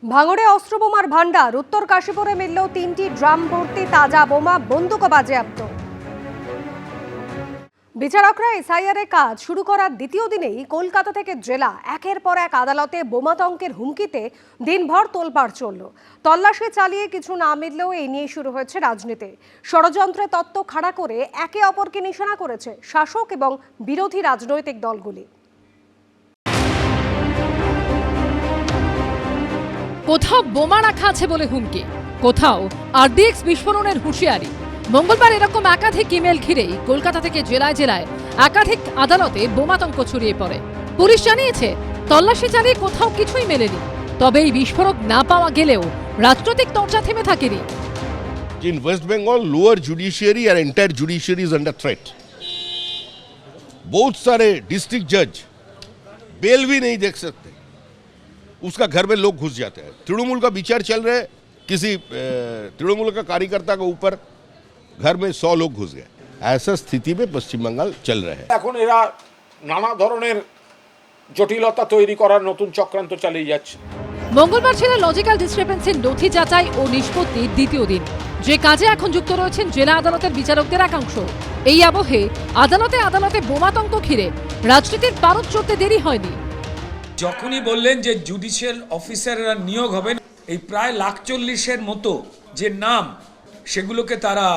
ভাঙড়ে অস্ত্রবোমার ভান্ডার, উত্তর কাশীপুরে মিলল 3টি ড্রাম ভর্তি তাজা বোমা, বন্দুকও বাজেয়াপ্ত। বিচারকরা এসআইআর কাজ শুরু করার দ্বিতীয় দিনেই কলকাতা থেকে জেলা একের পর এক আদালতে বোমাতঙ্কের হুমকিতে দিনভর তোলপাড় চলল। তল্লাশি চালিয়ে কিছু না মিললেও এই নিয়ে শুরু হয়েছে রাজনীতি। ষড়যন্ত্রের তত্ত্ব খাড়া করে একে অপরকে নিশানা করেছে শাসক এবং বিরোধী রাজনৈতিক দলগুলি। কোথাও বোমা রাখা আছে বলে হুমকি, কোথাও আরডিএক্স বিস্ফোরণের হুঁশিয়ারি। মঙ্গলবার এরকম একাধিক ইমেল ঘিরেই কলকাতা থেকে জেলায় জেলায় একাধিক আদালতে বোমাতঙ্ক ছড়িয়ে পড়ে। পুলিশ জানিয়েছে তল্লাশি চালিয়ে কোথাও কিছুই মেলেনি, তবে এই বিস্ফোরক না পাওয়া গেলেও রাজনৈতিক চর্চা থেমে থাকেনি। In West Bengal, lower judiciary and entire judiciary is under threat. बहुत सारे डिस्ट्रिक्ट जज बेल भी नहीं देख सकते, उसका घर में लोग घुस जाते हैं। तृणमूल का विचार चल रहा है, किसी तृणमूल का कार्यकर्ता के ऊपर घर में 100 लोग घुस गए। ऐसा स्थिति में पश्चिम बंगाल चल रहा है। এখন এরা নানা ধরনের জটিলতা তৈরি করার নতুন চক্রান্ত চালিয়ে যাচ্ছে। মঙ্গলবার ছিল লজিক্যাল ডিসক্রিপেন্সির নথি যাচাই ও নিষ্পত্তির দ্বিতীয় দিন, যে কাজে এখন যুক্ত রয়েছেন জেলা আদালতের বিচারকদের একাংশ। এই আবহে আদালতে আদালতে বোমাতঙ্ক ঘিরে রাজনীতির পারদ চড়তে দেরি হয়নি। যখনই বললেন যে জুডিশিয়াল অফিসাররা নিয়োগ হবেন, এই প্রায় 140,000-এর মতো যে নাম, সেগুলোকে তারা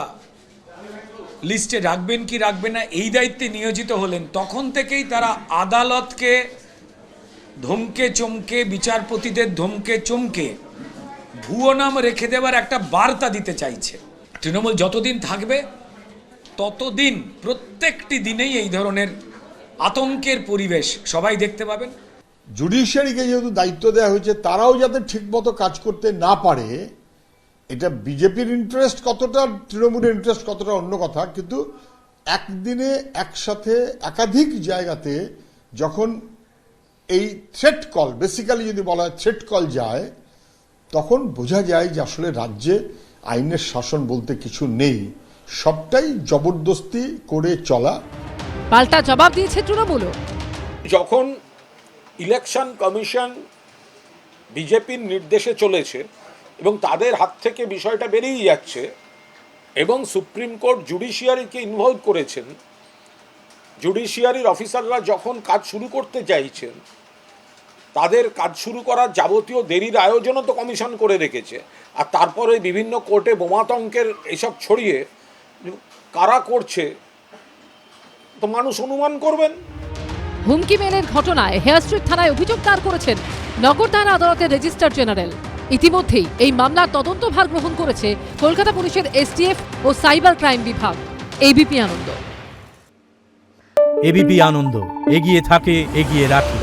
লিস্টে রাখবেন কি রাখবেন না এই দায়িত্বে নিয়োজিত হলেন, তখন থেকেই তারা আদালতকে ধমকে চমকে, বিচারপতিদের ধমকে চমকে ভুয়ো নাম রেখে দেওয়ার একটা বার্তা দিতে চাইছে। তৃণমূল যতদিন থাকবে ততদিন প্রত্যেকটি দিনেই এই ধরনের আতঙ্কের পরিবেশ সবাই দেখতে পাবেন। জুডিশিয়ারিকে যেহেতু দায়িত্ব দেওয়া হয়েছে, তারাও যাতে ঠিকমতো কাজ করতে না পারে, এটা বিজেপির ইন্টারেস্ট কতটা, তৃণমূলের ইন্টারেস্ট কতটা অন্য কথা, কিন্তু একদিনে একসাথে একাধিক জায়গাতে যখন এই থ্রেট কল, বেসিক্যালি যদি বলা হয় থ্রেট কল যায়, তখন বোঝা যায় যে আসলে রাজ্যে আইনের শাসন বলতে কিছু নেই, সবটাই জবরদস্তি করে চলা। পাল্টা জবাব দিয়েছে তৃণমূলও। যখন ইলেকশন কমিশন বিজেপির নির্দেশে চলেছে এবং তাদের হাত থেকে বিষয়টা বেরিয়ে যাচ্ছে এবং সুপ্রিম কোর্ট জুডিশিয়ারিকে ইনভলভ করেছেন, জুডিশিয়ারির অফিসাররা যখন কাজ শুরু করতে চাইছেন, তাদের কাজ শুরু করার যাবতীয় দেরির আয়োজনও তো কমিশন করে রেখেছে। আর তারপরে বিভিন্ন কোর্টে বোমাতঙ্কের এসব ছড়িয়ে কারা করছে তো মানুষ অনুমান করবেন। হুমকি মেলের ঘটনায় হেয়ার স্ট্রিট থানায় অভিযোগ দায়ের করেছেন নগরদারা আদালতের রেজিস্ট্রার জেনারেল। ইতিমধ্যেই এই মামলার তদন্তভার গ্রহণ করেছে কলকাতা পুলিশের এসটিএফ ও সাইবার ক্রাইম বিভাগ। এবিপি আনন্দ। এবিপি আনন্দ, এগিয়ে থাকে, এগিয়ে রাখে।